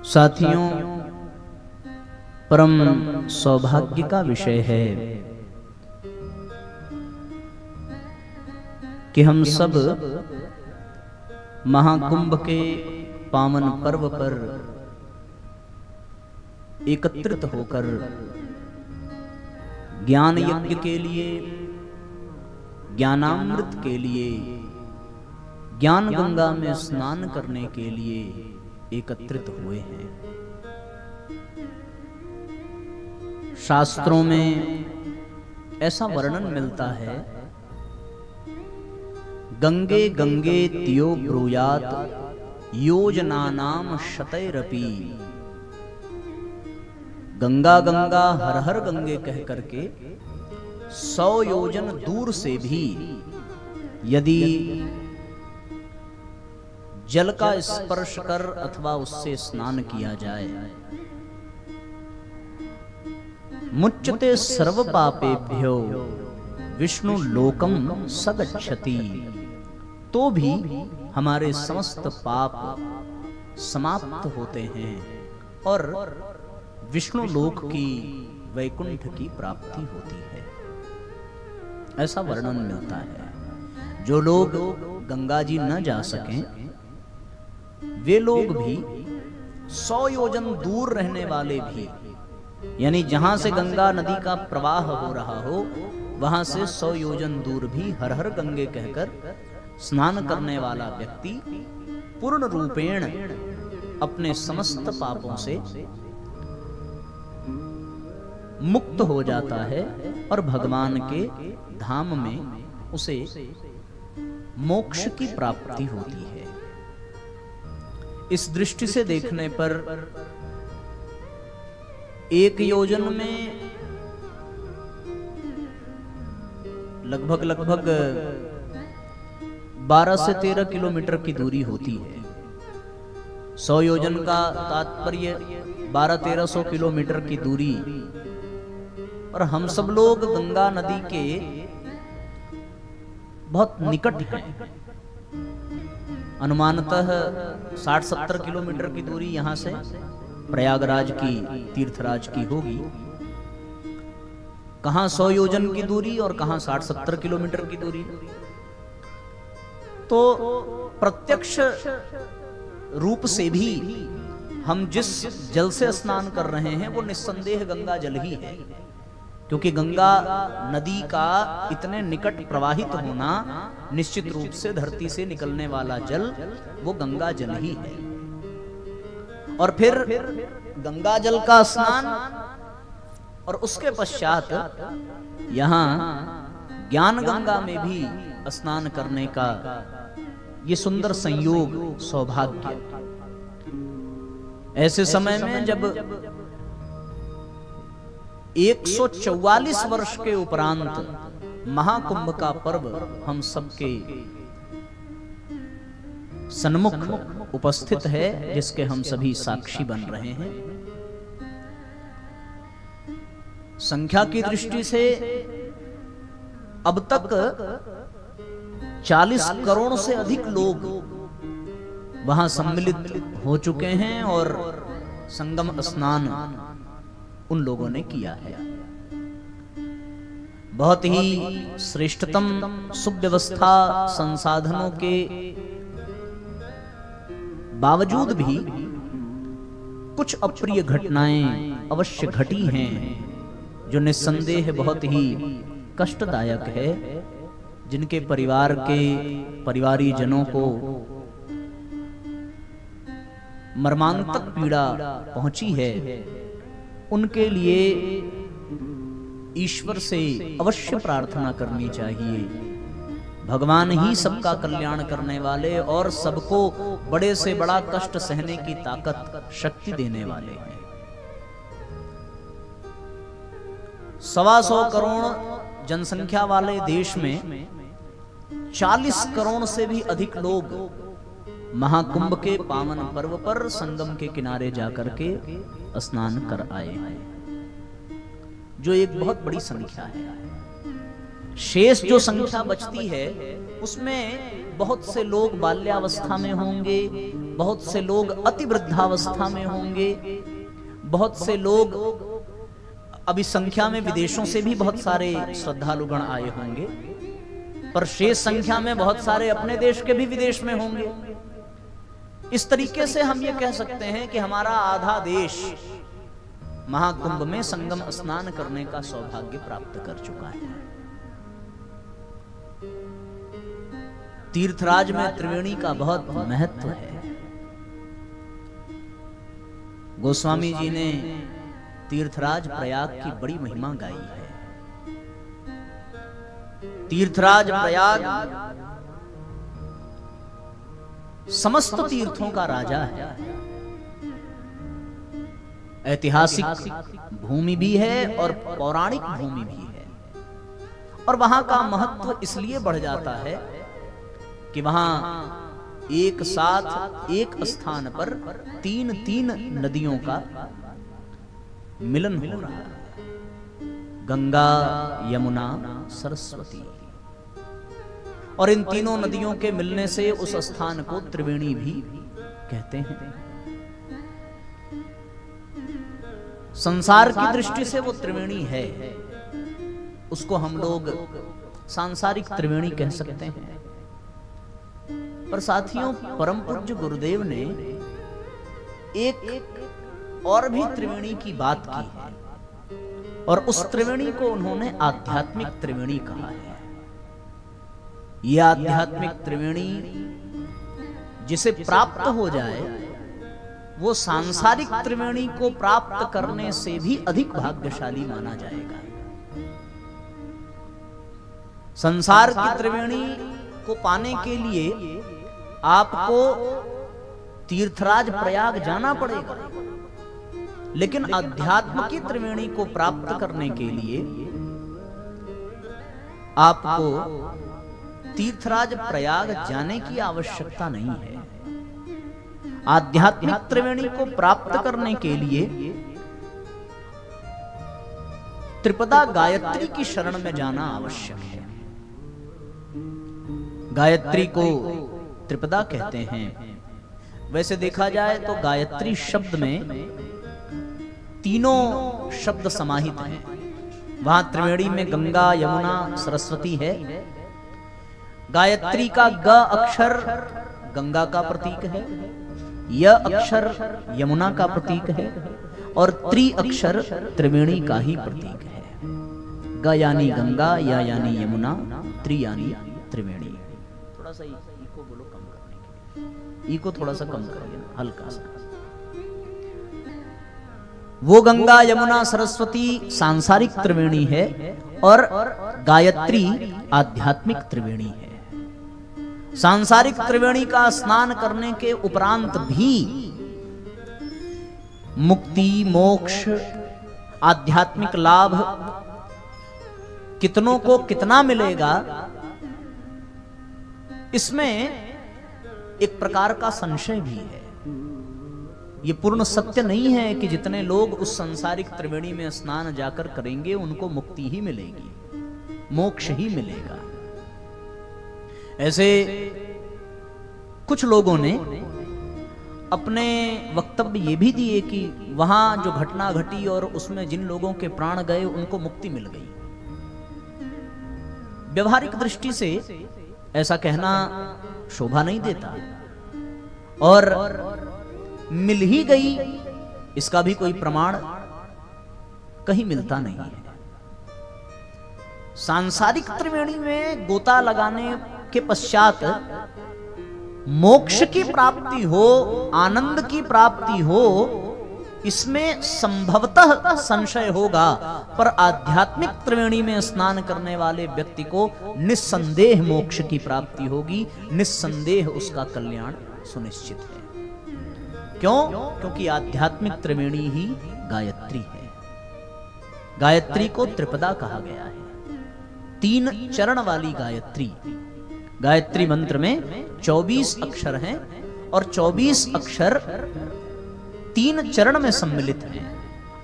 साथियों, परम सौभाग्य का विषय है कि हम सब महाकुंभ के पावन पर्व पर एकत्रित होकर ज्ञान यज्ञ के लिए, ज्ञानामृत के लिए, ज्ञान गंगा में स्नान करने के लिए एकत्रित हुए हैं। शास्त्रों में ऐसा वर्णन मिलता है, गंगे गंगे तियो ब्रूयात योजनानाम शतैरपि। गंगा गंगा हर हर गंगे कह करके 100 योजन दूर से भी यदि जल का स्पर्श कर अथवा उससे स्नान किया जाए, मुच्यते सर्व पापेभ्यो विष्णु लोकम सगच्छति। तो भी हमारे समस्त पाप समाप्त होते हैं और विष्णु लोक की, वैकुंठ की प्राप्ति होती है, ऐसा वर्णन मिलता है। जो लोग गंगा जी न जा सकें, वे लोग भी 100 योजन दूर रहने वाले भी, यानी जहां से गंगा नदी का प्रवाह हो रहा हो, वहां से 100 योजन दूर भी हर हर गंगे कहकर स्नान करने वाला व्यक्ति पूर्ण रूपेण अपने समस्त पापों से मुक्त हो जाता है और भगवान के धाम में उसे मोक्ष की प्राप्ति होती है। इस दृष्टि से देखने पर एक योजन में लगभग 12 से 13 किलोमीटर की दूरी होती है। 100 योजन का तात्पर्य 1200-1300 किलोमीटर की दूरी, और हम सब लोग गंगा नदी के बहुत निकट हैं। अनुमानतः 60-70 किलोमीटर की दूरी यहां से प्रयागराज की, तीर्थराज की होगी। कहां 100 योजन की दूरी और कहां 60-70 किलोमीटर की दूरी। तो प्रत्यक्ष रूप से भी हम जिस जल से स्नान कर रहे हैं वो निस्संदेह गंगा जल ही है, क्योंकि गंगा नदी का इतने निकट प्रवाहित होना, निश्चित रूप से धरती से निकलने वाला जल वो गंगा जल ही है। और फिर गंगा जल का स्नान और उसके पश्चात यहाँ ज्ञान गंगा में भी स्नान करने का ये सुंदर संयोग, सौभाग्य। ऐसे समय में जब 144 वर्ष के उपरांत महाकुंभ का पर्व हम सबके सन्मुख उपस्थित है, जिसके हम सभी साक्षी बन रहे हैं। संख्या की दृष्टि से अब तक 40 करोड़ से अधिक लोग वहां सम्मिलित हो चुके हैं और संगम स्नान उन लोगों ने किया है। बहुत ही श्रेष्ठतम सुव्यवस्था संसाधनों के बावजूद भी कुछ अप्रिय घटनाएं अवश्य घटी हैं, जो निस्संदेह बहुत ही कष्टदायक है, जिनके परिवार के परिवारी जनों को मर्मांतक पीड़ा पहुंची है। उनके लिए ईश्वर से अवश्य प्रार्थना करनी चाहिए। भगवान ही सबका कल्याण करने वाले और सबको बड़े से बड़ा कष्ट सहने की ताकत, शक्ति देने वाले हैं। 125 करोड़ जनसंख्या वाले देश में 40 करोड़ से भी अधिक लोग महाकुंभ के पावन पर्व पर संगम के किनारे जाकर के स्नान कर आए हैं, जो एक बहुत बड़ी संख्या है। शेष जो संख्या बचती है उसमें बहुत से लोग बाल्यावस्था में होंगे, बहुत से लोग अति वृद्धावस्था में होंगे, बहुत से लोग अभी संख्या में विदेशों से भी बहुत सारे श्रद्धालुगण आए होंगे, पर शेष संख्या में बहुत सारे अपने देश के भी विदेश में होंगे। इस तरीके से हम ये कह सकते हैं कि हमारा आधा देश महाकुंभ में संगम स्नान करने का सौभाग्य प्राप्त कर चुका है। तीर्थराज में त्रिवेणी का बहुत महत्व है। गोस्वामी जी ने तीर्थराज प्रयाग की बड़ी महिमा गाई है। तीर्थराज प्रयाग समस्त तीर्थों का राजा है, ऐतिहासिक भूमि भी है और पौराणिक भूमि भी है। और वहां का महत्व इसलिए बढ़ जाता है कि वहां एक साथ एक स्थान पर तीन तीन नदियों का मिलन हो रहा है, गंगा, यमुना, सरस्वती। और इन तीनों नदियों के मिलने से उस स्थान को त्रिवेणी भी कहते हैं। संसार की दृष्टि से वो त्रिवेणी है, उसको हम लोग सांसारिक त्रिवेणी कह सकते हैं। पर साथियों, परम पूज्य गुरुदेव ने एक और भी त्रिवेणी की बात की है, और उस त्रिवेणी को उन्होंने आध्यात्मिक त्रिवेणी कहा है। यह आध्यात्मिक त्रिवेणी जिसे प्राप्त हो जाए, वो सांसारिक त्रिवेणी को प्राप्त करने से भी अधिक भाग्यशाली माना जाएगा। संसार की त्रिवेणी को पाने के लिए आपको तीर्थराज प्रयाग जाना पड़ेगा, लेकिन अध्यात्म की त्रिवेणी को प्राप्त करने के लिए आपको तीर्थराज प्रयाग जाने की आवश्यकता नहीं है। आध्यात्मिक त्रिवेणी को प्राप्त करने के लिए त्रिपदा गायत्री की शरण में जाना आवश्यक है। गायत्री को त्रिपदा कहते हैं। वैसे देखा जाए तो गायत्री शब्द में तीनों शब्द समाहित हैं। वहां त्रिवेणी में गंगा, यमुना, सरस्वती है। गायत्री का ग अक्षर गंगा का प्रतीक है, य अक्षर यमुना का प्रतीक है, और त्रि अक्षर त्रिवेणी का ही प्रतीक है। ग यानी गंगा, य यानी यमुना, त्रि यानी त्रिवेणी। थोड़ा सा इको बोलो कम करने के लिए, इको थोड़ा सा कम करिए, हल्का सा। वो गंगा, यमुना, सरस्वती सांसारिक त्रिवेणी है और गायत्री आध्यात्मिक त्रिवेणी है। सांसारिक त्रिवेणी का स्नान करने के उपरांत भी मुक्ति, मोक्ष, आध्यात्मिक लाभ कितनों को कितना मिलेगा, इसमें एक प्रकार का संशय भी है। ये पूर्ण सत्य नहीं है कि जितने लोग उस सांसारिक त्रिवेणी में स्नान जाकर करेंगे उनको मुक्ति ही मिलेगी, मोक्ष ही मिलेगा। ऐसे कुछ लोगों ने अपने वक्तव्य ये भी दिए कि वहां जो घटना घटी और उसमें जिन लोगों के प्राण गए उनको मुक्ति मिल गई। व्यवहारिक दृष्टि से ऐसा कहना शोभा नहीं देता, और मिल ही गई इसका भी कोई प्रमाण कहीं मिलता नहीं है। सांसारिक त्रिवेणी में गोता लगाने के पश्चात मोक्ष की प्राप्ति हो, आनंद की प्राप्ति हो, इसमें संभवतः संशय होगा, पर आध्यात्मिक त्रिवेणी में स्नान करने वाले व्यक्ति को निस्संदेह मोक्ष की प्राप्ति होगी, निस्संदेह उसका कल्याण सुनिश्चित है। क्यों? क्योंकि आध्यात्मिक त्रिवेणी ही गायत्री है। गायत्री को त्रिपदा कहा गया है, 3 चरण वाली गायत्री। गायत्री मंत्र में 24 अक्षर हैं और 24 अक्षर 3 चरण में सम्मिलित हैं।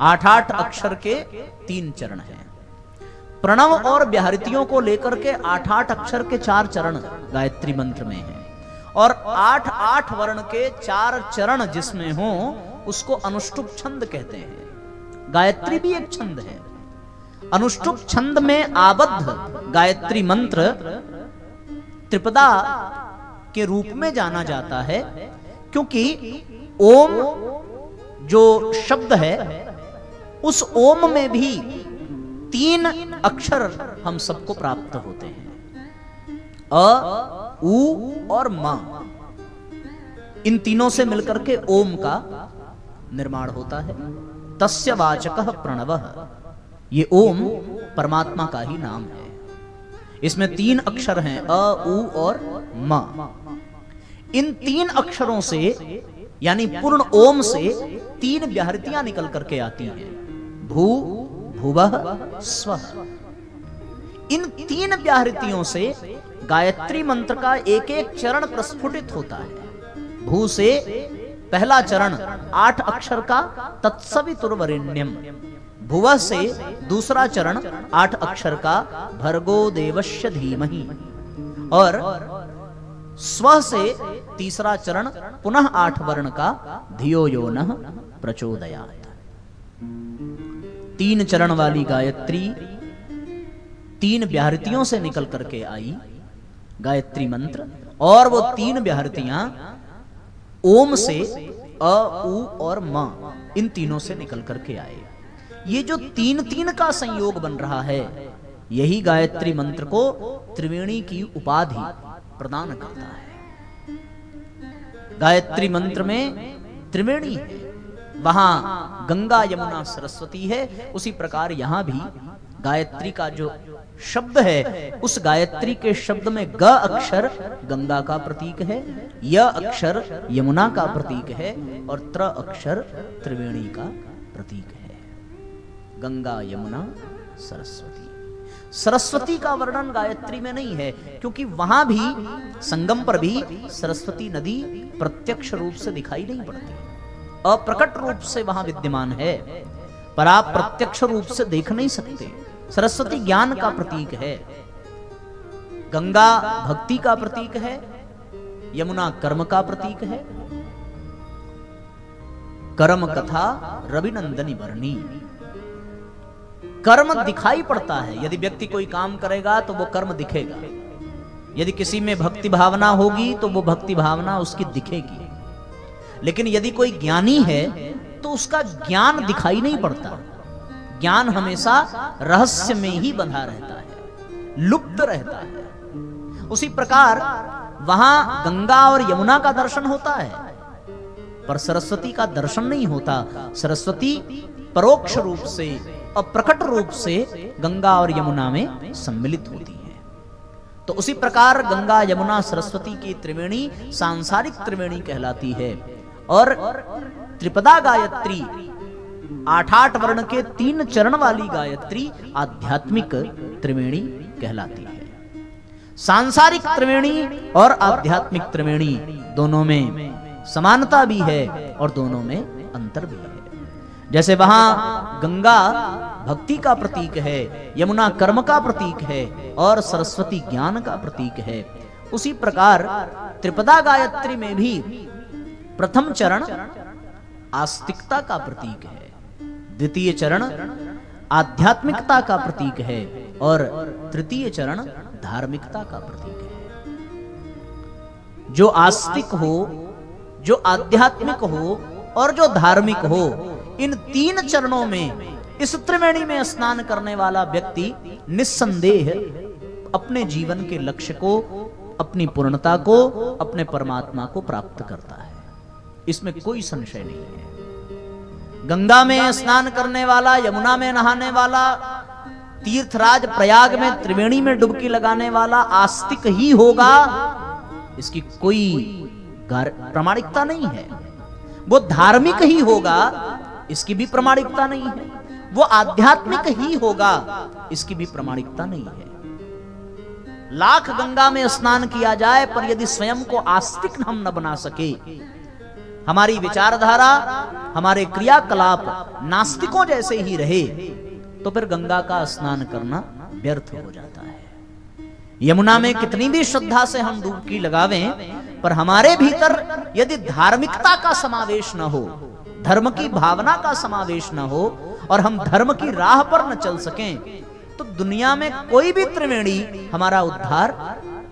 8-8 अक्षर के 3 चरण हैं। प्रणव और व्याहृतियों को लेकर के 8-8 अक्षर के 4 चरण गायत्री मंत्र में हैं, और 8 वर्ण के 4 चरण जिसमें हो उसको अनुष्टुप छंद कहते हैं। गायत्री भी एक छंद है। अनुष्टुप छंद में आबद्ध गायत्री मंत्र त्रिपदा के रूप में जाना जाता है, क्योंकि ओम जो शब्द है उस ओम में भी 3 अक्षर हम सबको प्राप्त होते हैं, अ, उ और म। इन तीनों से मिलकर के ओम का निर्माण होता है। तस्य वाचकः प्रणवः, ये ओम परमात्मा का ही नाम है। इसमें 3 अक्षर हैं, अ, उ और म। इन 3 अक्षरों से यानी पूर्ण ओम से 3 व्याहृतियां निकल करके आती हैं, भू, भुवः, स्वः। इन 3 व्याहृतियों से गायत्री मंत्र का एक एक चरण प्रस्फुटित होता है। भू से पहला चरण 8 अक्षर का तत्सवितुर्वरेण्यम, भुवः से दूसरा चरण 8 अक्षर का भर्गो देवस्य धीमहि, और स्व से तीसरा चरण पुनः 8 वर्ण का धियो यो नः प्रचोदयात्। 3 चरण वाली गायत्री 3 व्याहृतियों से निकल करके आई गायत्री मंत्र, और वो 3 व्याहृतियां ओम से अ, उ और म, इन तीनों से निकल करके आए। ये जो 3 का संयोग बन रहा है, यही गायत्री मंत्र को त्रिवेणी की उपाधि प्रदान करता है। गायत्री मंत्र में त्रिवेणी है, वहां गंगा यमुना सरस्वती है। उसी प्रकार यहां भी गायत्री का जो शब्द है, उस गायत्री के शब्द में ग अक्षर गंगा का प्रतीक है, य अक्षर यमुना का प्रतीक है, और त्र अक्षर त्रिवेणी का प्रतीक है। गंगा यमुना सरस्वती। सरस्वती का वर्णन गायत्री में नहीं है, क्योंकि वहां भी संगम पर भी सरस्वती नदी प्रत्यक्ष रूप से दिखाई नहीं पड़ती, अप्रकट रूप से वहां विद्यमान है, पर आप प्रत्यक्ष रूप से देख नहीं सकते। सरस्वती ज्ञान का प्रतीक है, गंगा भक्ति का प्रतीक है, यमुना कर्म का प्रतीक है। कर्म कथा रविनंदनी वर्णी, कर्म दिखाई पड़ता है। यदि व्यक्ति कोई काम करेगा तो वो कर्म दिखेगा, यदि किसी में भक्ति भावना होगी तो वो भक्ति भावना उसकी दिखेगी। लेकिन यदि कोई ज्ञानी है तो उसका ज्ञान दिखाई नहीं पड़ता, ज्ञान हमेशा रहस्य में ही बंधा रहता है, लुप्त रहता है। उसी प्रकार वहां गंगा और यमुना का दर्शन होता है, पर सरस्वती का दर्शन नहीं होता। सरस्वती परोक्ष रूप से, अप्रकट रूप से गंगा और यमुना में सम्मिलित होती है। तो उसी प्रकार गंगा यमुना सरस्वती की त्रिवेणी सांसारिक त्रिवेणी कहलाती है, और त्रिपदा गायत्री 8 वर्ण के 3 चरण वाली गायत्री आध्यात्मिक त्रिवेणी कहलाती है। सांसारिक त्रिवेणी और आध्यात्मिक त्रिवेणी दोनों में समानता भी है और दोनों में अंतर भी है। जैसे वहां गंगा भक्ति का प्रतीक है, यमुना कर्म का प्रतीक है, और सरस्वती ज्ञान का प्रतीक है, उसी प्रकार त्रिपदा गायत्री में भी प्रथम चरण आस्तिकता का प्रतीक है, द्वितीय चरण आध्यात्मिकता का प्रतीक है, और तृतीय चरण धार्मिकता का प्रतीक है। जो आस्तिक हो, जो आध्यात्मिक हो और जो धार्मिक हो, इन 3 चरणों में इस त्रिवेणी में स्नान करने वाला व्यक्ति निस्संदेह अपने जीवन के लक्ष्य को, अपनी पूर्णता को, अपने परमात्मा को प्राप्त करता है। इसमें कोई संशय नहीं है। गंगा में स्नान करने वाला, यमुना में नहाने वाला, तीर्थराज प्रयाग में त्रिवेणी में डुबकी लगाने वाला आस्तिक ही होगा, इसकी कोई प्रामाणिकता नहीं है। वो धार्मिक ही होगा, इसकी भी प्रामाणिकता नहीं है। वो आध्यात्मिक ही होगा, इसकी भी प्रामाणिकता नहीं है। लाख गंगा में स्नान किया जाए, पर यदि स्वयं को आस्तिक हम न बना सके, हमारी विचारधारा, हमारे क्रियाकलाप नास्तिकों जैसे ही रहे, तो फिर गंगा का स्नान करना व्यर्थ हो जाता है। यमुना में कितनी भी श्रद्धा से हम डुबकी लगावें, पर हमारे भीतर यदि धार्मिकता का समावेश न हो, धर्म की भावना का समावेश न हो और हम धर्म की राह पर न चल सकें, तो दुनिया में कोई भी त्रिवेणी हमारा उद्धार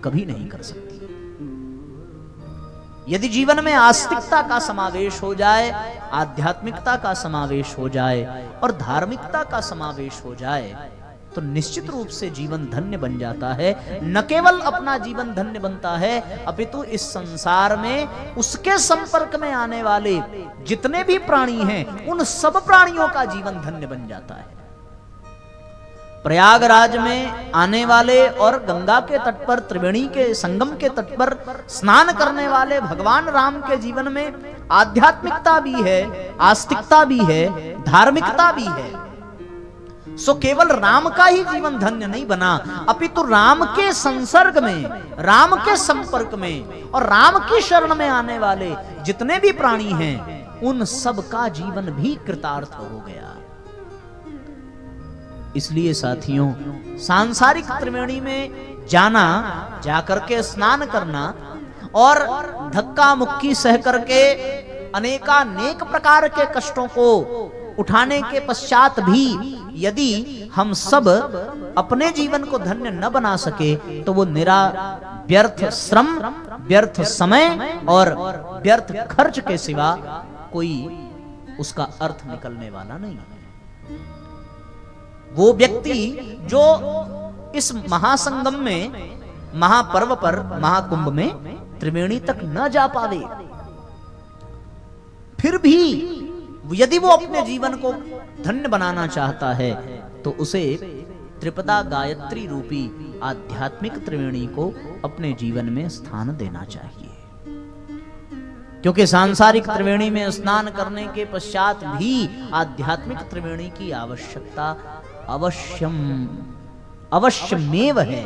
कभी नहीं कर सकती। यदि जीवन में आस्तिकता का समावेश हो जाए, आध्यात्मिकता का समावेश हो जाए और धार्मिकता का समावेश हो जाए, तो निश्चित रूप से जीवन धन्य बन जाता है। न केवल अपना जीवन धन्य बनता है, अपितु इस संसार में उसके संपर्क में आने वाले जितने भी प्राणी हैं, उन सब प्राणियों का जीवन धन्य बन जाता है। प्रयागराज में आने वाले और गंगा के तट पर, त्रिवेणी के संगम के तट पर स्नान करने वाले भगवान राम के जीवन में आध्यात्मिकता भी है, आस्तिकता भी है, धार्मिकता भी है। सो केवल राम का ही जीवन धन्य नहीं बना, अपितु राम के संसर्ग में, राम के संपर्क में और राम की शरण में आने वाले जितने भी प्राणी हैं, उन सब का जीवन भी कृतार्थ हो गया। इसलिए साथियों, सांसारिक त्रिवेणी में जाना, जाकर के स्नान करना और धक्का मुक्की सह करके अनेकानेक प्रकार के कष्टों को उठाने के पश्चात भी यदि हम सब अपने जीवन को धन्य न बना सके, तो वो निरा व्यर्थ श्रम, व्यर्थ समय और व्यर्थ खर्च के सिवा कोई उसका अर्थ निकलने वाला नहीं है। वो व्यक्ति जो इस महासंगम में, महापर्व पर, महाकुंभ में त्रिवेणी तक न जा पावे, फिर भी यदि वो अपने जीवन को धन्य बनाना चाहता है, तो उसे त्रिपदा गायत्री रूपी आध्यात्मिक त्रिवेणी को अपने जीवन में स्थान देना चाहिए। क्योंकि सांसारिक त्रिवेणी में स्नान करने के पश्चात भी आध्यात्मिक त्रिवेणी की आवश्यकता अवश्यमेव है,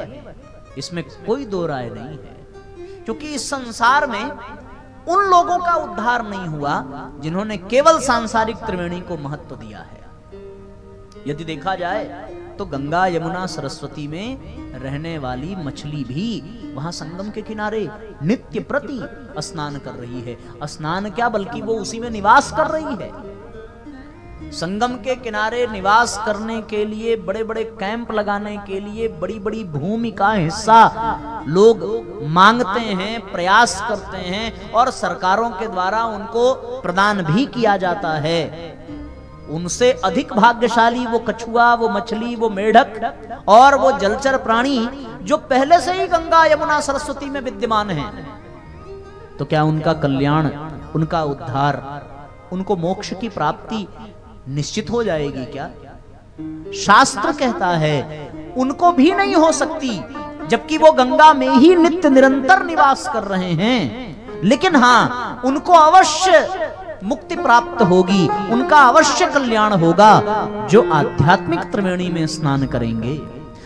इसमें कोई दो राय नहीं है। क्योंकि इस संसार में उन लोगों का उद्धार नहीं हुआ जिन्होंने केवल सांसारिक त्रिवेणी को महत्व दिया है। यदि देखा जाए तो गंगा, यमुना, सरस्वती में रहने वाली मछली भी वहां संगम के किनारे नित्य प्रति स्नान कर रही है। स्नान क्या, बल्कि वो उसी में निवास कर रही है। संगम के किनारे निवास करने के लिए, बड़े बड़े कैंप लगाने के लिए बड़ी बड़ी भूमि का हिस्सा लोग मांगते हैं, प्रयास करते हैं और सरकारों के द्वारा उनको प्रदान भी किया जाता है। उनसे अधिक भाग्यशाली वो कछुआ, वो मछली, वो मेढक और वो जलचर प्राणी जो पहले से ही गंगा, यमुना, सरस्वती में विद्यमान हैं, तो क्या उनका कल्याण, उनका उद्धार, उनको मोक्ष की प्राप्ति निश्चित हो जाएगी क्या? शास्त्र कहता है उनको भी नहीं हो सकती, जबकि वो गंगा में ही नित्य निरंतर निवास कर रहे हैं। लेकिन हाँ, उनको अवश्य मुक्ति प्राप्त होगी, उनका अवश्य कल्याण होगा जो आध्यात्मिक त्रिवेणी में स्नान करेंगे।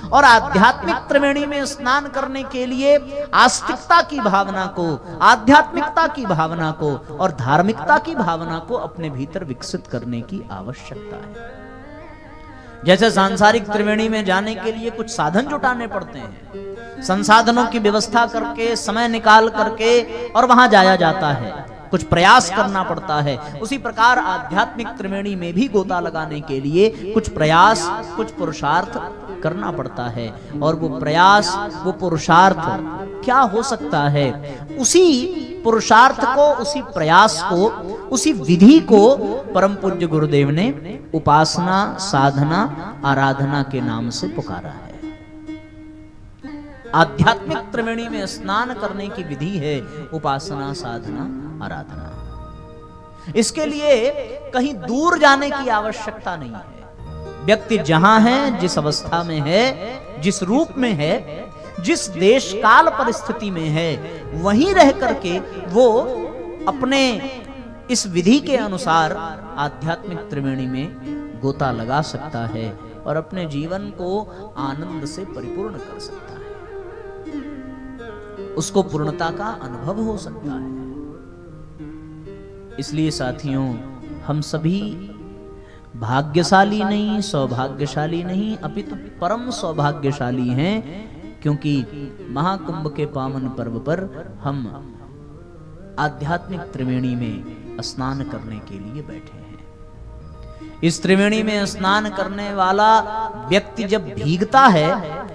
और आध्यात्मिक त्रिवेणी में स्नान करने के लिए आस्तिकता की भावना को, आध्यात्मिकता की भावना को और धार्मिकता की भावना को अपने भीतर विकसित करने की आवश्यकता है। जैसे सांसारिक त्रिवेणी में जाने के लिए कुछ साधन जुटाने पड़ते हैं, संसाधनों की व्यवस्था करके, समय निकाल करके और वहां जाया जाता है, कुछ प्रयास करना पड़ता है। उसी प्रकार आध्यात्मिक त्रिवेणी में भी गोता लगाने के लिए कुछ प्रयास, कुछ पुरुषार्थ करना पड़ता है। और वो प्रयास, वो पुरुषार्थ क्या हो सकता है? उसी पुरुषार्थ को, उसी प्रयास को, उसी विधि को परम पूज्य गुरुदेव ने उपासना, साधना, आराधना के नाम से पुकारा है। आध्यात्मिक त्रिवेणी में स्नान करने की विधि है उपासना, साधना, आराधना। इसके लिए कहीं दूर जाने की आवश्यकता नहीं है। व्यक्ति जहां है, जिस अवस्था में है, जिस रूप में है, जिस देश काल परिस्थिति में है, वहीं रह करके वो अपने इस विधि के अनुसार आध्यात्मिक त्रिवेणी में गोता लगा सकता है और अपने जीवन को आनंद से परिपूर्ण कर सकता है। उसको पूर्णता का अनुभव हो सकता है। इसलिए साथियों, हम सभी भाग्यशाली नहीं, सौभाग्यशाली नहीं, अपितु परम सौभाग्यशाली हैं, क्योंकि महाकुंभ के पावन पर्व पर हम आध्यात्मिक त्रिवेणी में स्नान करने के लिए बैठे हैं। इस त्रिवेणी में स्नान करने वाला व्यक्ति जब भीगता है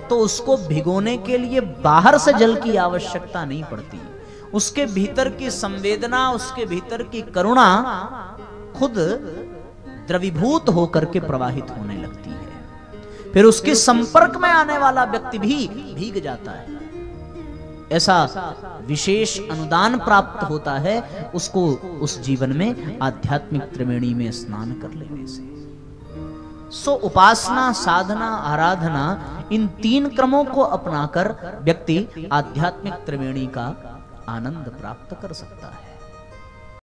तो उसको भिगोने के लिए बाहर से जल की आवश्यकता नहीं पड़ती। उसके भीतर की संवेदना, उसके भीतर की करुणा खुद द्रवीभूत होकर के प्रवाहित होने लगती है। फिर उसके संपर्क में आने वाला व्यक्ति भी भीग जाता है। ऐसा विशेष अनुदान प्राप्त होता है उसको उस जीवन में आध्यात्मिक त्रिवेणी में स्नान कर लेने से। सो उपासना, साधना, आराधना, इन 3 क्रमों को अपनाकर व्यक्ति आध्यात्मिक त्रिवेणी का आनंद प्राप्त कर सकता है।